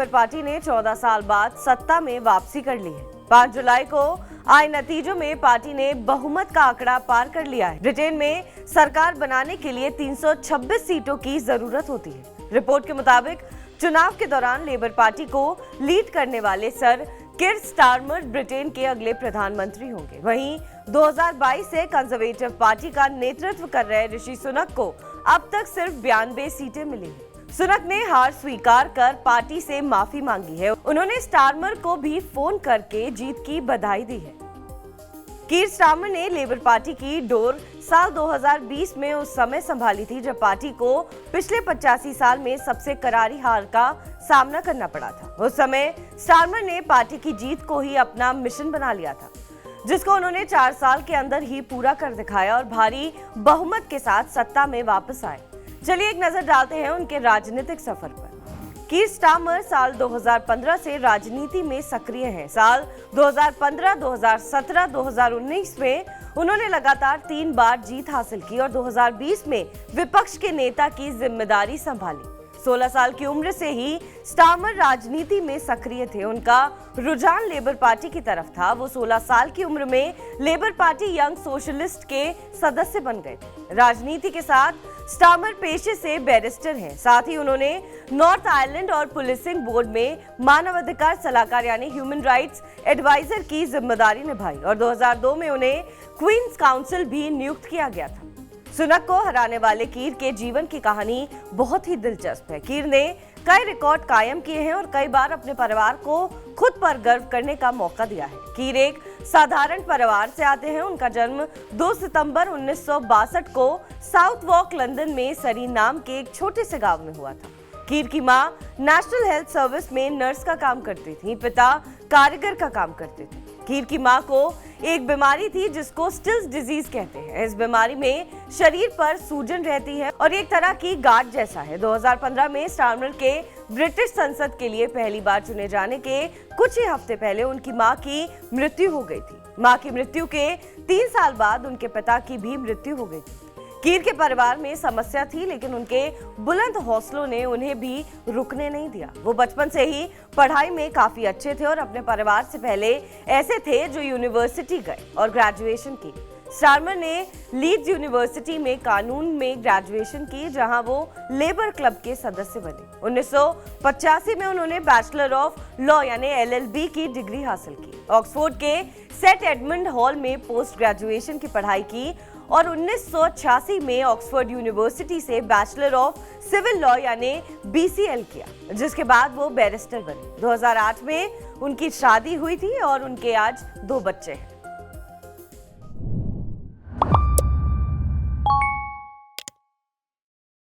Labour party ने 14 साल बाद सत्ता में वापसी कर ली है। 5 जुलाई को आए नतीजों में पार्टी ने बहुमत का आंकड़ा पार कर लिया है। ब्रिटेन में सरकार बनाने के लिए 326 सीटों की जरूरत होती है। रिपोर्ट के मुताबिक चुनाव के दौरान लेबर पार्टी को लीड करने वाले सर कीर स्टारमर ब्रिटेन के अगले प्रधानमंत्री होंगे। वहीं 2022 से कंजर्वेटिव पार्टी का नेतृत्व कर रहे ऋषि सुनक को अब तक सिर्फ 92 सीटें मिली हैं। सुनक ने हार स्वीकार कर पार्टी से माफी मांगी है। उन्होंने स्टारमर को भी फोन करके जीत की बधाई दी है। कीर स्टारमर ने लेबर पार्टी की डोर साल 2020 में उस समय संभाली थी जब पार्टी को पिछले 85 साल में सबसे करारी हार का सामना करना पड़ा था। उस समय स्टारमर ने पार्टी की जीत को ही अपना मिशन बना लिया था, जिसको उन्होंने 4 साल के अंदर ही पूरा कर दिखाया और भारी बहुमत के साथ सत्ता में वापस आए। चलिए एक नजर डालते हैं उनके राजनीतिक सफर पर। कीर स्टारमर साल 2015 से राजनीति में सक्रिय हैं। साल 2015, 2017, 2019 में उन्होंने लगातार 3 बार जीत हासिल की और 2020 में विपक्ष के नेता की जिम्मेदारी संभाली। 16 साल की उम्र से ही स्टारमर राजनीति में सक्रिय थे। उनका रुझान लेबर पार्टी की तरफ था। वो 16 साल की उम्र में लेबर पार्टी यंग सोशलिस्ट के सदस्य बन गए थे। राजनीति के साथ स्टारमर पेशे से बैरिस्टर हैं। साथ ही उन्होंने नॉर्थ आयरलैंड और पुलिसिंग बोर्ड में मानवाधिकार सलाहकार यानी ह्यूमन राइट्स एडवाइजर की जिम्मेदारी निभाई और 2002 में उन्हें क्वींस काउंसिल भी नियुक्त किया गया था। सुनक को हराने वाले कीर के जीवन की कहानी बहुत ही दिलचस्प है। कीर ने कई रिकॉर्ड कायम किए हैं और कई बार अपने परिवार को खुद पर गर्व करने का मौका दिया है। कीर एक साधारण परिवार से आते हैं। उनका जन्म 2 सितंबर 1962 को साउथ वॉक लंदन में सरी नाम के एक छोटे से गांव में हुआ था। कीर की मां नेशनल हेल्थ सर्विस में नर्स का काम करती थी। पिता कारीगर का काम करते थे। कीर की मां को एक बीमारी थी जिसको स्टिल्स डिजीज कहते हैं। इस बीमारी में शरीर पर सूजन रहती है और एक तरह की गांठ जैसा है। 2015 में स्टारमर के ब्रिटिश संसद के लिए पहली बार चुने जाने के कुछ ही हफ्ते पहले उनकी मां की मृत्यु हो गई थी। मां की मृत्यु के 3 साल बाद उनके पिता की भी मृत्यु हो गई थी। कीर के परिवार में समस्या थी, लेकिन उनके बुलंद हौसलों ने उन्हें भी रुकने नहीं दिया। वो बचपन से ही पढ़ाई में काफी अच्छे थे और अपने परिवार से पहले ऐसे थे जो यूनिवर्सिटी गए और ग्रेजुएशन की। स्टारमर ने लीड्स यूनिवर्सिटी में कानून में ग्रेजुएशन की, जहां वो लेबर क्लब के सदस्य बने। 1985 में उन्होंने बैचलर ऑफ लॉ यानी LLB की डिग्री हासिल की। ऑक्सफोर्ड के सेंट एडमंड हॉल में पोस्ट ग्रेजुएशन की पढ़ाई की और 1986 में ऑक्सफोर्ड यूनिवर्सिटी से बैचलर ऑफ सिविल लॉ यानी BCL किया, जिसके बाद वो बैरिस्टर बने। 2008 में उनकी शादी हुई थी और उनके आज 2 बच्चे हैं।